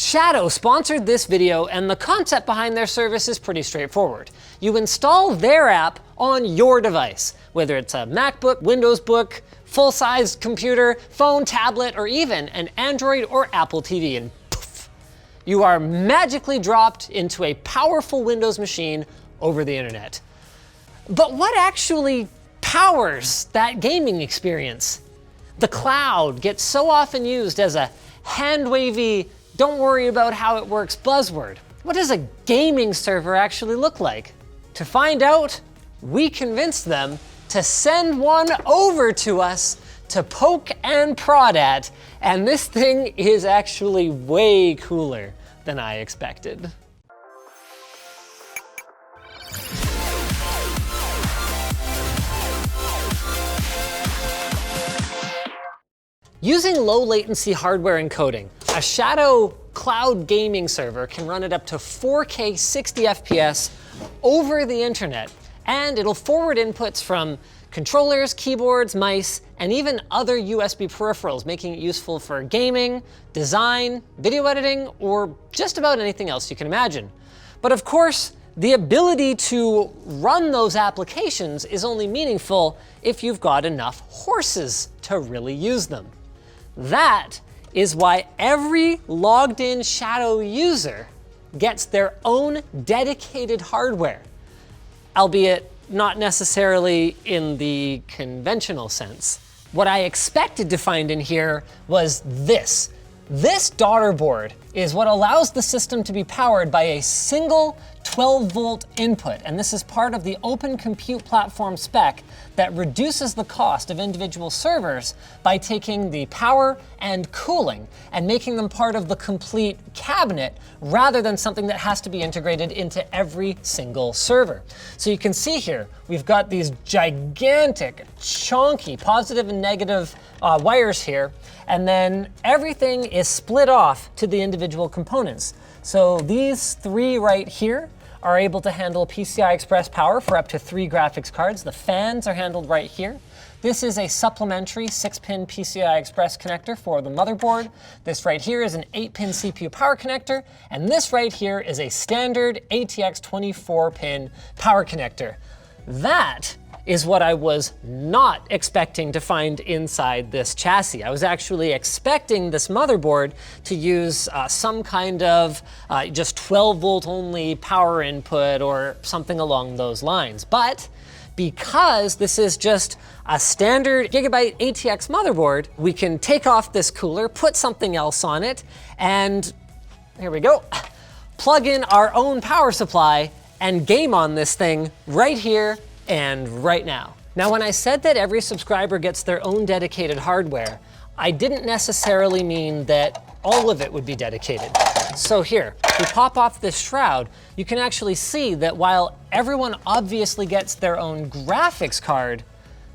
Shadow sponsored this video, and the concept behind their service is pretty straightforward. You install their app on your device, whether it's a MacBook, Windows Book, full-size computer, phone, tablet, or even an Android or Apple TV, and poof, you are magically dropped into a powerful Windows machine over the internet. But what actually powers that gaming experience? The cloud gets so often used as a hand-wavy, don't worry about how it works buzzword. What does a gaming server actually look like? To find out, we convinced them to send one over to us to poke and prod at, and this thing is actually way cooler than I expected. Using low latency hardware encoding, a Shadow cloud gaming server can run at up to 4K 60 FPS over the internet, and it'll forward inputs from controllers, keyboards, mice, and even other USB peripherals, making it useful for gaming, design, video editing, or just about anything else you can imagine. But of course, the ability to run those applications is only meaningful if you've got enough horses to really use them. That is why every logged in Shadow user gets their own dedicated hardware, albeit not necessarily in the conventional sense. What I expected to find in here was this. This daughter board is what allows the system to be powered by a single 12-volt input, and this is part of the Open Compute Platform spec that reduces the cost of individual servers by taking the power and cooling and making them part of the complete cabinet rather than something that has to be integrated into every single server. So you can see here, we've got these gigantic, chunky positive and negative wires here, and then everything is split off to the individual components. So these three right here are able to handle PCI Express power for up to 3 graphics cards. The fans are handled right here. This is a supplementary 6-pin PCI Express connector for the motherboard. This right here is an 8-pin CPU power connector, and this right here is a standard ATX 24-pin power connector. That is what I was not expecting to find inside this chassis. I was actually expecting this motherboard to use some kind of just 12-volt only power input or something along those lines. But because this is just a standard Gigabyte ATX motherboard, we can take off this cooler, put something else on it, and here we go, plug in our own power supply and game on this thing right here and right now. Now, when I said that every subscriber gets their own dedicated hardware, I didn't necessarily mean that all of it would be dedicated. So here, if we pop off this shroud, you can actually see that while everyone obviously gets their own graphics card,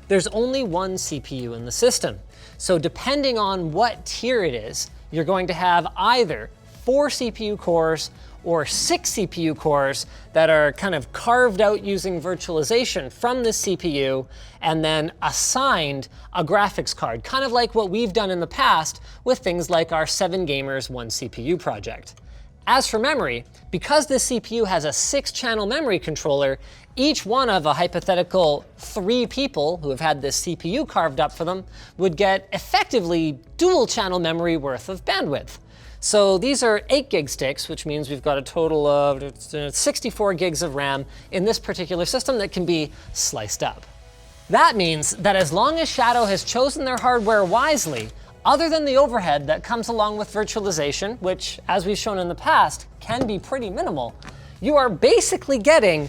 there's only one CPU in the system. So depending on what tier it is, you're going to have either 4 CPU cores or 6 CPU cores that are kind of carved out using virtualization from the CPU and then assigned a graphics card, kind of like what we've done in the past with things like our 7 Gamers 1 CPU project. As for memory, because this CPU has a 6-channel memory controller, each one of a hypothetical 3 people who have had this CPU carved up for them would get effectively dual-channel memory worth of bandwidth. So these are 8 gig sticks, which means we've got a total of 64 gigs of RAM in this particular system that can be sliced up. That means that as long as Shadow has chosen their hardware wisely, other than the overhead that comes along with virtualization, which, as we've shown in the past, can be pretty minimal, you are basically getting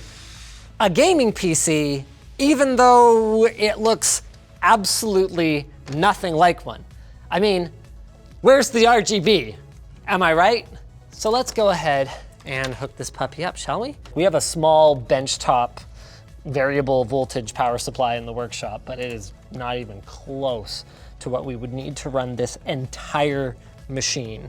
a gaming PC, even though it looks absolutely nothing like one. I mean, where's the RGB? Am I right? So let's go ahead and hook this puppy up, shall we? We have a small benchtop variable voltage power supply in the workshop, but it is not even close to what we would need to run this entire machine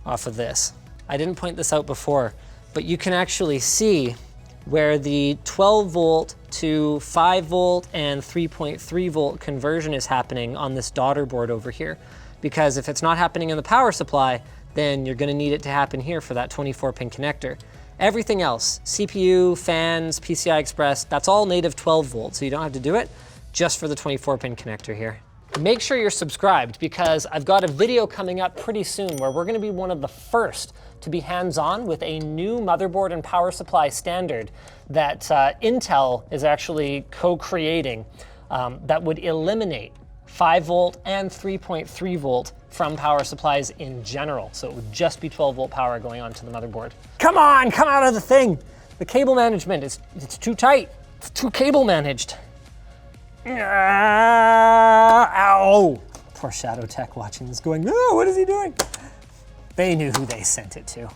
off of this. I didn't point this out before, but you can actually see where the 12 volt to 5 volt and 3.3 volt conversion is happening on this daughter board over here. Because if it's not happening in the power supply, then you're gonna need it to happen here for that 24-pin connector. Everything else, CPU, fans, PCI Express, that's all native 12 volt, so you don't have to do it, just for the 24-pin connector here. Make sure you're subscribed because I've got a video coming up pretty soon where we're gonna be one of the first to be hands-on with a new motherboard and power supply standard that Intel is actually co-creating that would eliminate 5 volt and 3.3 volt from power supplies in general. So it would just be 12 volt power going onto the motherboard. Come on, come out of the thing. The cable management, it's too tight. It's too cable managed. Ow! Poor Shadow Tech watching this going, oh, what is he doing? They knew who they sent it to.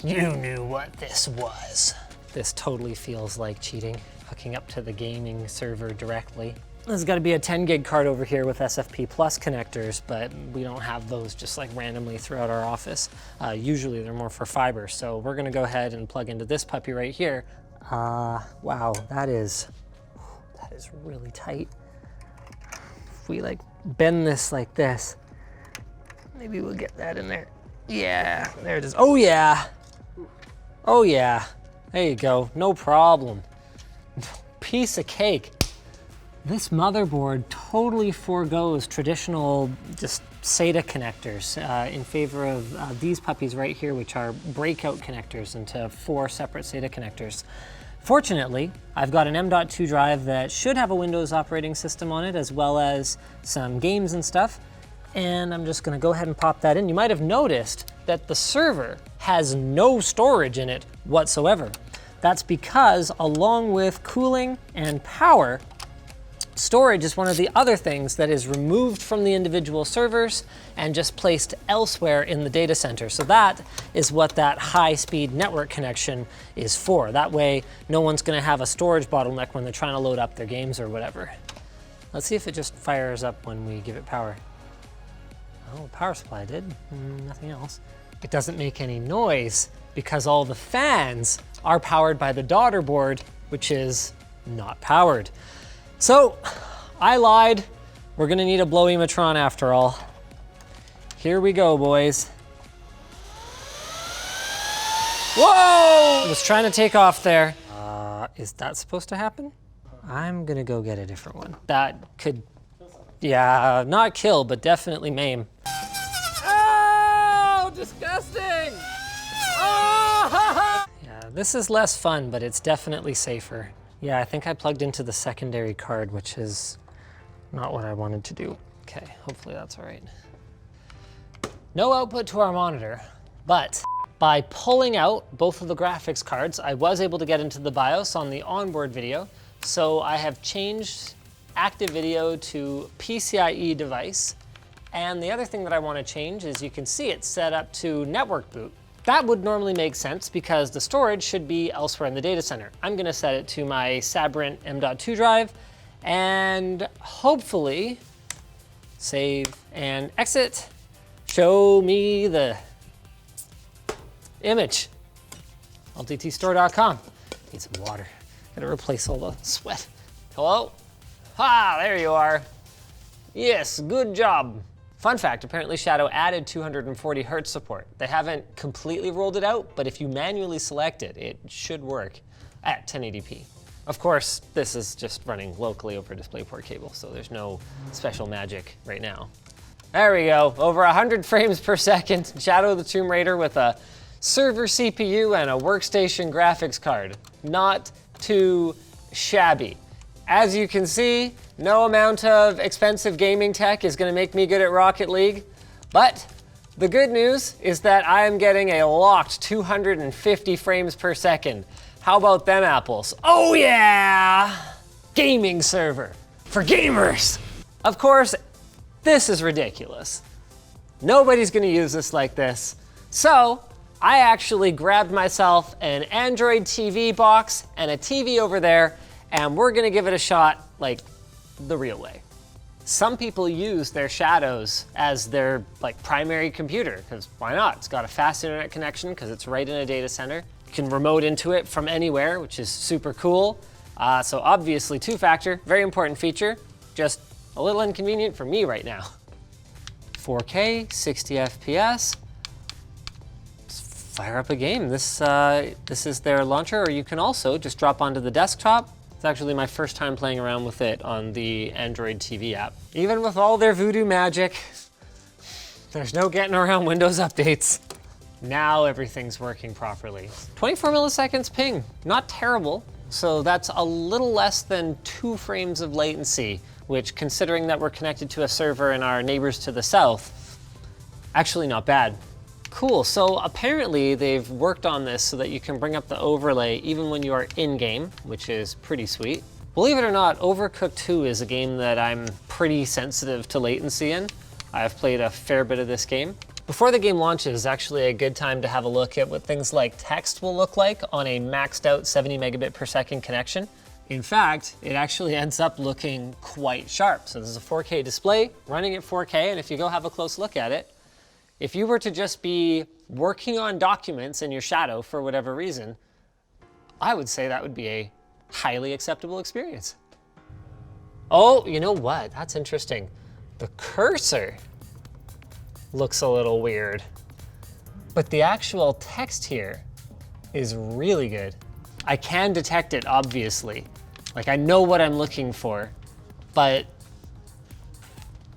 You knew what this was. This totally feels like cheating, hooking up to the gaming server directly. There's got to be a 10 gig card over here with SFP Plus connectors, but we don't have those just like randomly throughout our office. Usually they're more for fiber, so we're gonna go ahead and plug into this puppy right here. Wow, that is really tight. If we like bend this like this, maybe we'll get that in there. Yeah, there it is. Oh yeah, oh yeah. There you go, no problem. Piece of cake. This motherboard totally forgoes traditional just SATA connectors in favor of these puppies right here, which are breakout connectors into 4 separate SATA connectors. Fortunately, I've got an M.2 drive that should have a Windows operating system on it, as well as some games and stuff. And I'm just gonna go ahead and pop that in. You might have noticed that the server has no storage in it whatsoever. That's because along with cooling and power, storage is one of the other things that is removed from the individual servers and just placed elsewhere in the data center. So that is what that high-speed network connection is for. That way, no one's gonna have a storage bottleneck when they're trying to load up their games or whatever. Let's see if it just fires up when we give it power. Oh, power supply did, nothing else. It doesn't make any noise because all the fans are powered by the daughter board, which is not powered. So, I lied. We're gonna need a blow-ematron after all. Here we go, boys. Whoa! I was trying to take off there. Is that supposed to happen? I'm gonna go get a different one. That could, yeah, not kill, but definitely maim. Oh, disgusting! Oh! Yeah, this is less fun, but it's definitely safer. Yeah, I think I plugged into the secondary card, which is not what I wanted to do. Okay, hopefully that's all right. No output to our monitor, but by pulling out both of the graphics cards, I was able to get into the BIOS on the onboard video. So I have changed active video to PCIe device. And the other thing that I want to change is you can see it's set up to network boot. That would normally make sense because the storage should be elsewhere in the data center. I'm gonna set it to my Sabrent M.2 drive and hopefully save and exit. Show me the image. LTTstore.com. Need some water. Gotta replace all the sweat. Hello? Ah, there you are. Yes, good job. Fun fact, apparently Shadow added 240 Hertz support. They haven't completely rolled it out, but if you manually select it, it should work at 1080p. Of course, this is just running locally over DisplayPort cable, so there's no special magic right now. There we go, over 100 frames per second, Shadow the Tomb Raider with a server CPU and a workstation graphics card. Not too shabby. As you can see, no amount of expensive gaming tech is gonna make me good at Rocket League, but the good news is that I am getting a locked 250 frames per second. How about them apples? Oh yeah! Gaming server for gamers. Of course, this is ridiculous. Nobody's gonna use this like this. So, I actually grabbed myself an Android TV box and a TV over there, and we're gonna give it a shot like the real way. Some people use their Shadows as their primary computer, because why not? It's got a fast internet connection because it's right in a data center. You can remote into it from anywhere, which is super cool. So obviously two-factor, very important feature, just a little inconvenient for me right now. 4K, 60 FPS, fire up a game. This is their launcher, or you can also just drop onto the desktop. It's actually my first time playing around with it on the Android TV app. Even with all their voodoo magic, there's no getting around Windows updates. Now everything's working properly. 24 milliseconds ping, not terrible. So that's a little less than 2 frames of latency, which, considering that we're connected to a server in our neighbors to the south, actually not bad. Cool, so apparently they've worked on this so that you can bring up the overlay even when you are in-game, which is pretty sweet. Believe it or not, Overcooked 2 is a game that I'm pretty sensitive to latency in. I've played a fair bit of this game. Before the game launches is actually a good time to have a look at what things like text will look like on a maxed out 70 megabit per second connection. In fact, it actually ends up looking quite sharp. So this is a 4K display running at 4K, and if you go have a close look at it, if you were to just be working on documents in your shadow for whatever reason, I would say that would be a highly acceptable experience. Oh, you know what? That's interesting. The cursor looks a little weird, but the actual text here is really good. I can detect it, obviously. Like, I know what I'm looking for, but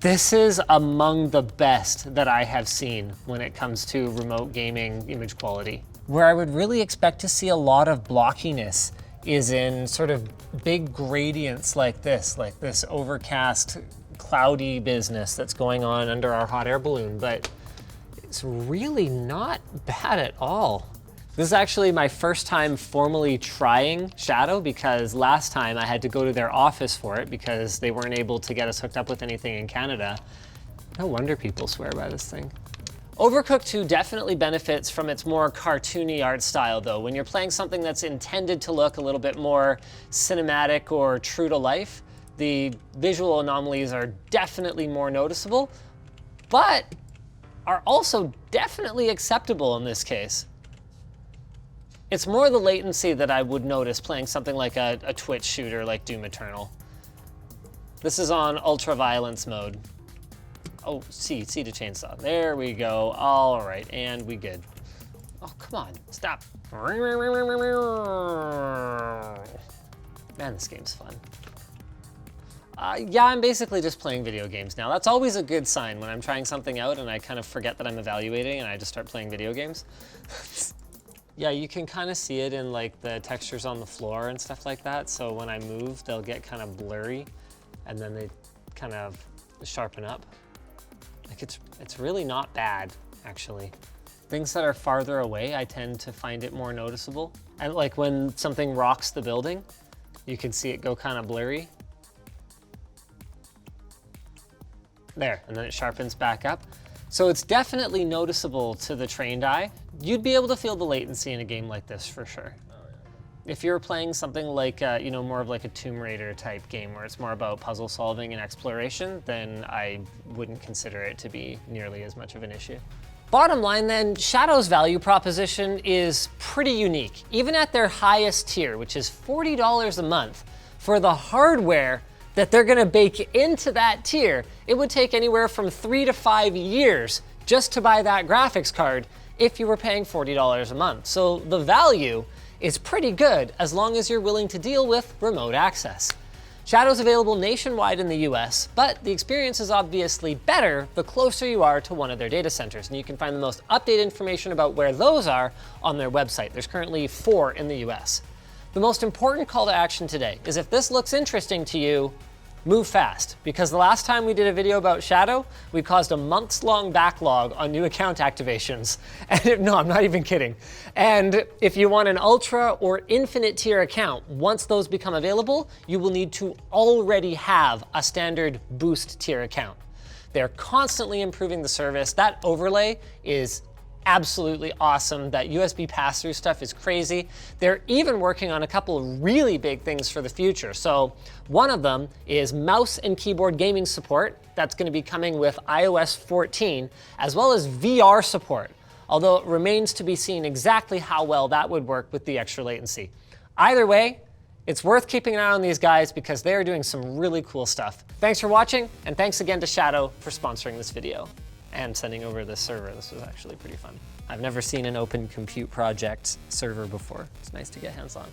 this is among the best that I have seen when it comes to remote gaming image quality. Where I would really expect to see a lot of blockiness is in sort of big gradients like this overcast, cloudy business that's going on under our hot air balloon, but it's really not bad at all. This is actually my first time formally trying Shadow, because last time I had to go to their office for it because they weren't able to get us hooked up with anything in Canada. No wonder people swear by this thing. Overcooked 2 definitely benefits from its more cartoony art style though. When you're playing something that's intended to look a little bit more cinematic or true to life, the visual anomalies are definitely more noticeable, but are also definitely acceptable in this case. It's more the latency that I would notice playing something like a Twitch shooter like Doom Eternal. This is on ultra violence mode. Oh, C to chainsaw. There we go. All right, and we good. Oh, come on, stop. Man, this game's fun. Yeah, I'm basically just playing video games now. That's always a good sign when I'm trying something out and I kind of forget that I'm evaluating and I just start playing video games. Yeah, you can kind of see it in like the textures on the floor and stuff like that. So when I move, they'll get kind of blurry and then they kind of sharpen up. Like it's really not bad, actually. Things that are farther away, I tend to find it more noticeable. And like when something rocks the building, you can see it go kind of blurry. There, and then it sharpens back up. So it's definitely noticeable to the trained eye. You'd be able to feel the latency in a game like this for sure. Oh, yeah. If you're playing something like, you know, more of like a Tomb Raider type game where it's more about puzzle solving and exploration, then I wouldn't consider it to be nearly as much of an issue. Bottom line then, Shadow's value proposition is pretty unique. Even at their highest tier, which is $40 a month, for the hardware that they're gonna bake into that tier, it would take anywhere from 3 to 5 years just to buy that graphics card if you were paying $40 a month. So the value is pretty good as long as you're willing to deal with remote access. Shadow's available nationwide in the US, but the experience is obviously better the closer you are to one of their data centers, and you can find the most updated information about where those are on their website. There's currently 4 in the US. The most important call to action today is if this looks interesting to you, move fast, because the last time we did a video about Shadow, we caused a months-long backlog on new account activations. And no, I'm not even kidding. And if you want an Ultra or Infinite tier account, once those become available, you will need to already have a standard Boost tier account. They're constantly improving the service. That overlay is absolutely awesome. That USB pass-through stuff is crazy. They're even working on a couple of really big things for the future. So one of them is mouse and keyboard gaming support. That's going to be coming with iOS 14, as well as VR support, although it remains to be seen exactly how well that would work with the extra latency. Either way, it's worth keeping an eye on these guys because they are doing some really cool stuff. Thanks for watching, and thanks again to Shadow for sponsoring this video. and sending over this server. This was actually pretty fun. I've never seen an Open Compute project server before. It's nice to get hands-on.